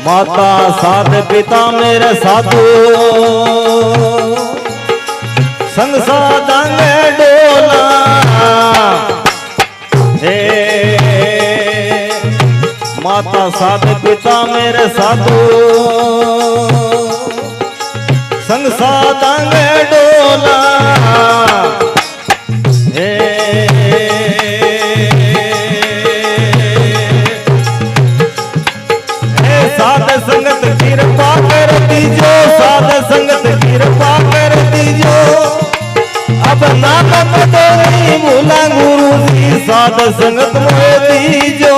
माता साध पिता मेरे साधु संग साधंग डोला हे माता साध पिता मेरे साधु संग साधंग डोला साध संगत कृपा कर दीजो साध संगत कृपा कर दीजो अब नाम तो नहीं भूला गुरु जी साध संगत मोह दीजो